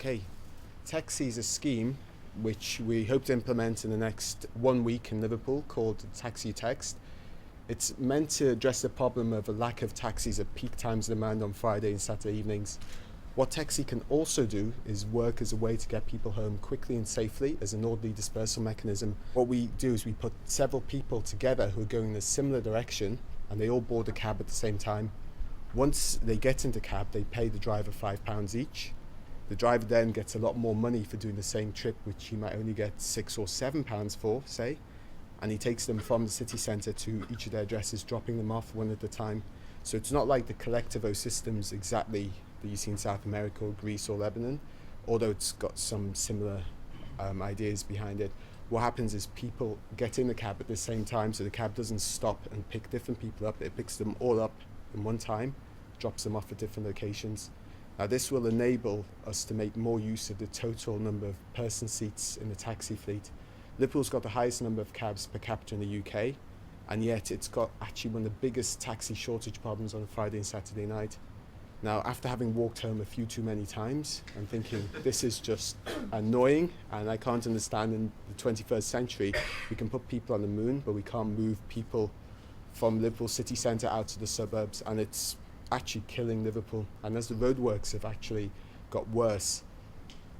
Okay, Taxi is a scheme which we hope to implement in the next 1 week in Liverpool called Taxi Text. It's meant to address the problem of a lack of taxis at peak times demand on Friday and Saturday evenings. What Taxi can also do is work as a way to get people home quickly and safely as an orderly dispersal mechanism. What we do is we put several people together who are going in a similar direction and they all board a cab at the same time. Once they get into cab, they pay the driver £5 each. The driver then gets a lot more money for doing the same trip, which he might only get £6 or £7 for, say, and he takes them from the city centre to each of their addresses, dropping them off one at a time. So it's not like the Collectivo systems exactly that you see in South America or Greece or Lebanon, although it's got some similar ideas behind it. What happens is people get in the cab at the same time, so the cab doesn't stop and pick different people up. It picks them all up in one time, drops them off at different locations. Now this will enable us to make more use of the total number of person seats in the taxi fleet. Liverpool's got the highest number of cabs per capita in the UK, and yet it's got actually one of the biggest taxi shortage problems on a Friday and Saturday night. Now, after having walked home a few too many times, I'm thinking this is just annoying, and I can't understand in the 21st century we can put people on the moon, but we can't move people from Liverpool city centre out to the suburbs, and it's actually killing Liverpool. And as the roadworks have actually got worse,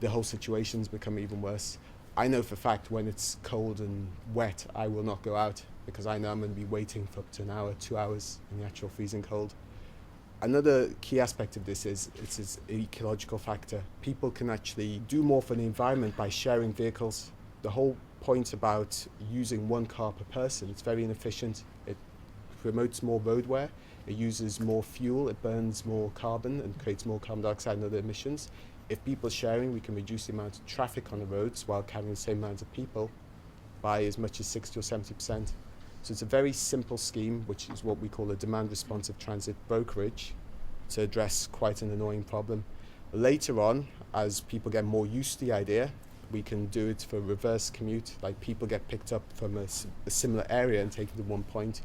the whole situation's become even worse. I know for a fact when it's cold and wet, I will not go out because I know I'm going to be waiting for up to an hour, 2 hours in the actual freezing cold. Another key aspect of this is it's an ecological factor. People can actually do more for the environment by sharing vehicles. The whole point about using one car per person, it's very inefficient. It promotes more road wear. It uses more fuel, it burns more carbon and creates more carbon dioxide and other emissions. If people are sharing, we can reduce the amount of traffic on the roads while carrying the same amount of people by as much as 60 or 70%. So it's a very simple scheme, which is what we call a demand responsive transit brokerage, to address quite an annoying problem. Later on, as people get more used to the idea, we can do it for reverse commute, like people get picked up from a similar area and taken to one point.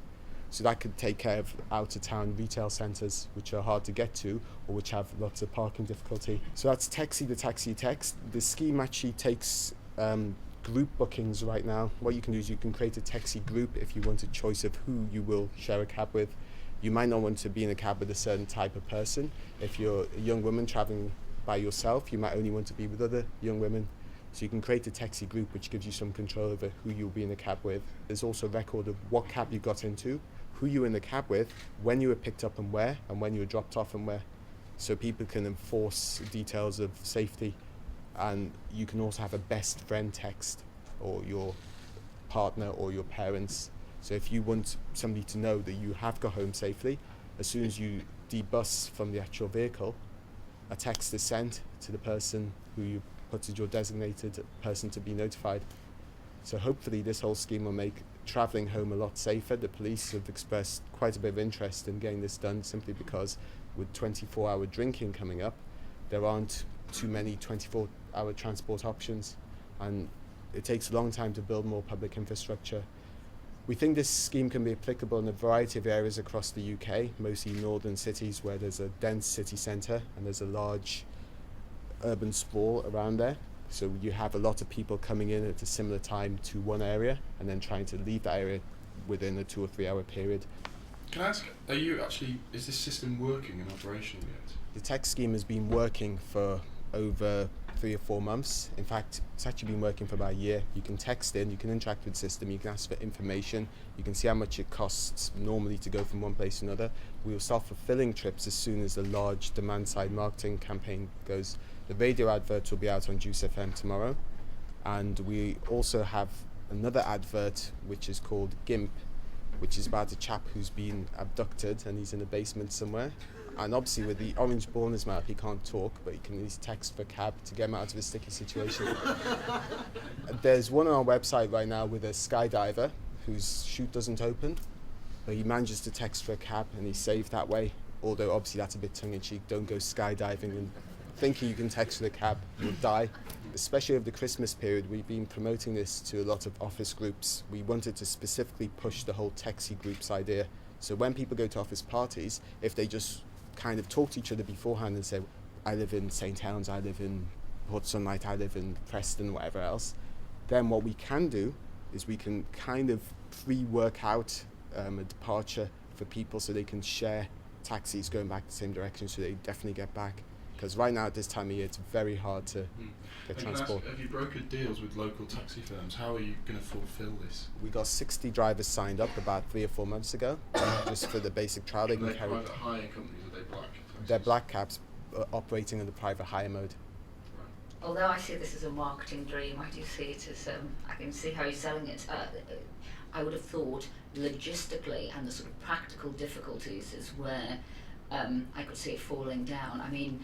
So that could take care of out-of-town retail centres, which are hard to get to or which have lots of parking difficulty. So that's Taxi, the Taxi Text. The scheme actually takes group bookings right now. What you can do is you can create a taxi group if you want a choice of who you will share a cab with. You might not want to be in a cab with a certain type of person. If you're a young woman travelling by yourself, you might only want to be with other young women. So you can create a taxi group which gives you some control over who you'll be in a cab with. There's also a record of what cab you got into, who you were in the cab with, when you were picked up and when you were dropped off and where. So people can enforce details of safety, and you can also have a best friend text, or your partner or your parents. So if you want somebody to know that you have got home safely, as soon as you debus from the actual vehicle, a text is sent to the person who you put as your designated person to be notified. So hopefully this whole scheme will make travelling home a lot safer. The police have expressed quite a bit of interest in getting this done simply because with 24-hour drinking coming up, there aren't too many 24-hour transport options, and it takes a long time to build more public infrastructure. We think this scheme can be applicable in a variety of areas across the UK, mostly northern cities where there's a dense city centre and there's a large urban sprawl around there. So you have a lot of people coming in at a similar time to one area and then trying to leave that area within a 2 or 3 hour period. Can I ask, is this system working and operational yet? The text scheme has been working for over 3 or 4 months. In fact, it's actually been working for about a year. You can text in, you can interact with the system, you can ask for information, you can see how much it costs normally to go from one place to another. We will start fulfilling trips as soon as the large demand-side marketing campaign goes. The radio advert will be out on Juice FM tomorrow, and we also have another advert which is called GIMP, which is about a chap who's been abducted and he's in a basement somewhere. And obviously with the orange ball in his mouth, he can't talk, but he can at least text for a cab to get him out of a sticky situation. There's one on our website right now with a skydiver whose chute doesn't open, but he manages to text for a cab and he's saved that way. Although obviously that's a bit tongue-in-cheek. Don't go skydiving and thinking you can text for the cab, you'll die. Especially over the Christmas period, we've been promoting this to a lot of office groups. We wanted to specifically push the whole taxi groups idea. So when people go to office parties, if they just kind of talk to each other beforehand and say, I live in St. Helens, I live in Port Sunlight, I live in Preston, whatever else. Then what we can do is we can kind of pre-work out a departure for people so they can share taxis going back the same direction, so they definitely get back. Because right now at this time of year, it's very hard to get transport. Have you brokered deals with local taxi firms? How are you going to fulfil this? We got 60 drivers signed up about 3 or 4 months ago, just for the basic trial. They Are can they carry. private hire companies? Are they black taxis? They're black cabs operating in the private hire mode. Although I see this as a marketing dream, I do see it as, I can see how you're selling it. I would have thought logistically and the sort of practical difficulties is where I could see it falling down. I mean,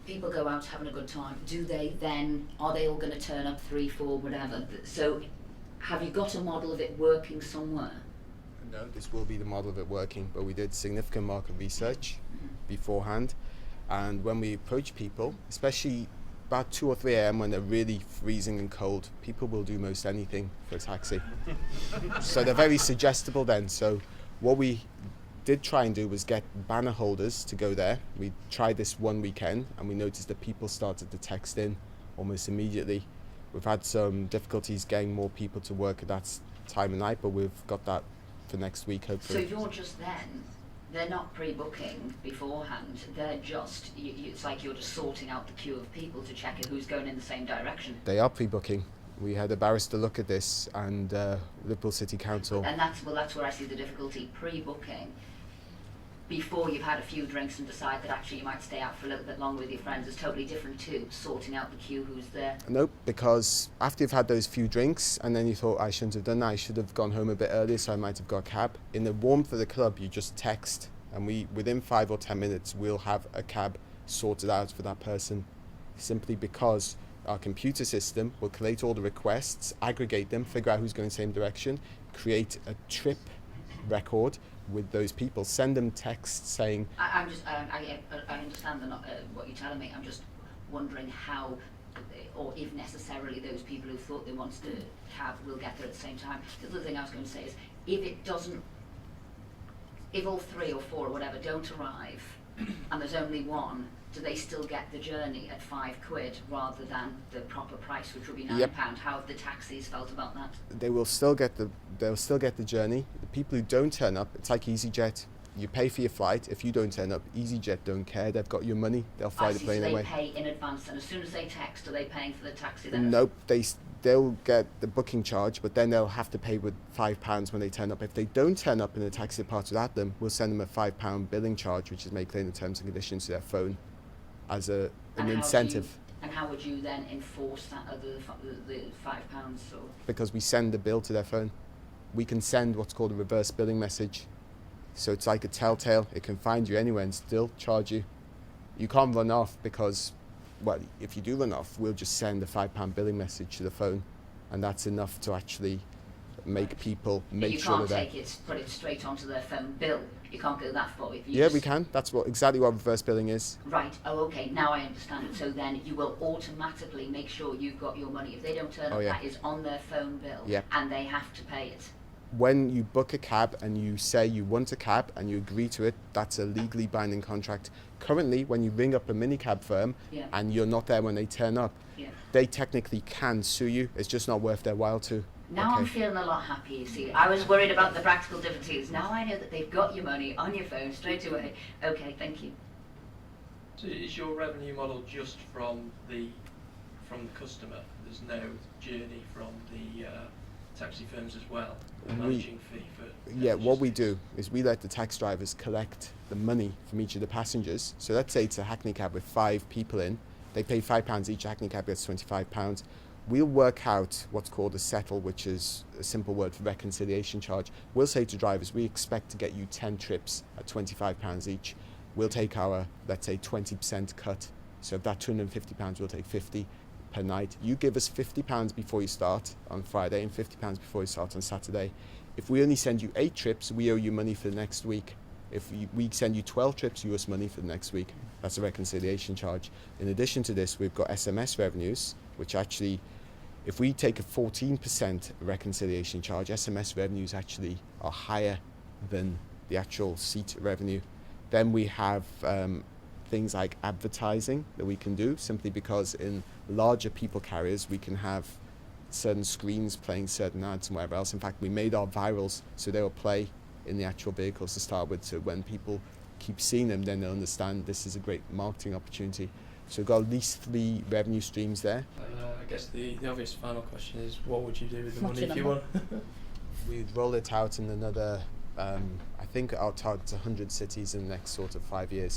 people go out having a good time. Do they then, are they all going to turn up 3, 4, whatever? So have you got a model of it working somewhere? No, this will be the model of it working, but we did significant market research beforehand, and when we approach people, especially about 2 or 3 a.m. when they're really freezing and cold, people will do most anything for a taxi. So they're very suggestible then. So what we did try and do was get banner holders to go there. We tried this one weekend and we noticed that people started to text in almost immediately. We've had some difficulties getting more people to work at that time of night, but we've got that for next week, hopefully. So you're just then, they're not pre-booking beforehand, they're just, it's like you're just sorting out the queue of people to check who's going in the same direction. They are pre-booking. We had a barrister look at this, and Liverpool City Council. And that's where I see the difficulty, pre-booking. Before you've had a few drinks and decide that actually you might stay out for a little bit longer with your friends is totally different to sorting out the queue who's there. Nope, because after you've had those few drinks and then you thought, I shouldn't have done that, I should have gone home a bit earlier, so I might have got a cab. In the warmth of the club, you just text, and within 5 or 10 minutes, we'll have a cab sorted out for that person, simply because our computer system will collate all the requests, aggregate them, figure out who's going the same direction, create a trip record with those people, send them texts saying... I understand what you're telling me. I'm just wondering how, or if necessarily those people who thought they wanted to cab will get there at the same time. The other thing I was going to say is, if all 3 or 4 or whatever don't arrive and there's only one, do they still get the journey at £5 rather than the proper price, which would be £9? Yep. How have the taxis felt about that? They'll still get the journey. The people who don't turn up, it's like EasyJet. You pay for your flight. If you don't turn up, EasyJet don't care. They've got your money. They'll fly the plane away. They pay in advance, and as soon as they text, are they paying for the taxi then? Nope. They'll get the booking charge, but then they'll have to pay with £5 when they turn up. If they don't turn up and the taxi departs without them, we'll send them a £5 billing charge, which is made clear in the terms and conditions to their phone as an incentive. And how would you then enforce that, the £5? Or? Because we send the bill to their phone. We can send what's called a reverse billing message. So it's like a telltale. It can find you anywhere and still charge you. You can't run off because, well, if you do run off, we'll just send a £5 billing message to the phone, and that's enough to actually make people make sure that you can't put it straight onto their phone bill. You can't go that far. Yeah, we can. That's exactly what reverse billing is. Right. Oh, okay. Now I understand it. So then you will automatically make sure you've got your money. If they don't turn up, that is on their phone bill, and they have to pay it. When you book a cab and you say you want a cab and you agree to it, that's a legally binding contract. Currently, when you ring up a minicab firm and you're not there when they turn up, they technically can sue you. It's just not worth their while to. Now I'm feeling a lot happier, you see. I was worried about the practical difficulties. Now I know that they've got your money on your phone straight away. Okay, thank you. So is your revenue model just from the customer? There's no journey from the taxi firms as well? A managing fee for... Yeah, what we do is we let the taxi drivers collect the money from each of the passengers. So let's say it's a Hackney cab with 5 people in. They pay £5 each. A Hackney cab gets £25. We'll work out what's called a settle, which is a simple word for reconciliation charge. We'll say to drivers, we expect to get you 10 trips at £25 each. We'll take our, let's say, 20% cut. So of that £250, we'll take 50 per night. You give us £50 before you start on Friday and £50 before you start on Saturday. If we only send you 8 trips, we owe you money for the next week. If we send you 12 trips, you owe us money for the next week. That's a reconciliation charge. In addition to this, we've got SMS revenues, which actually, if we take a 14% reconciliation charge, SMS revenues actually are higher than the actual seat revenue. Then we have things like advertising that we can do, simply because in larger people carriers we can have certain screens playing certain ads and whatever else. In fact, we made our virals so they will play in the actual vehicles to start with, so when people keep seeing them, then they'll understand this is a great marketing opportunity. So we've got at least 3 revenue streams there. I guess the obvious final question is, what would you do with the What's money your if you number? won? We'd roll it out in another, I think our target's 100 cities in the next sort of 5 years.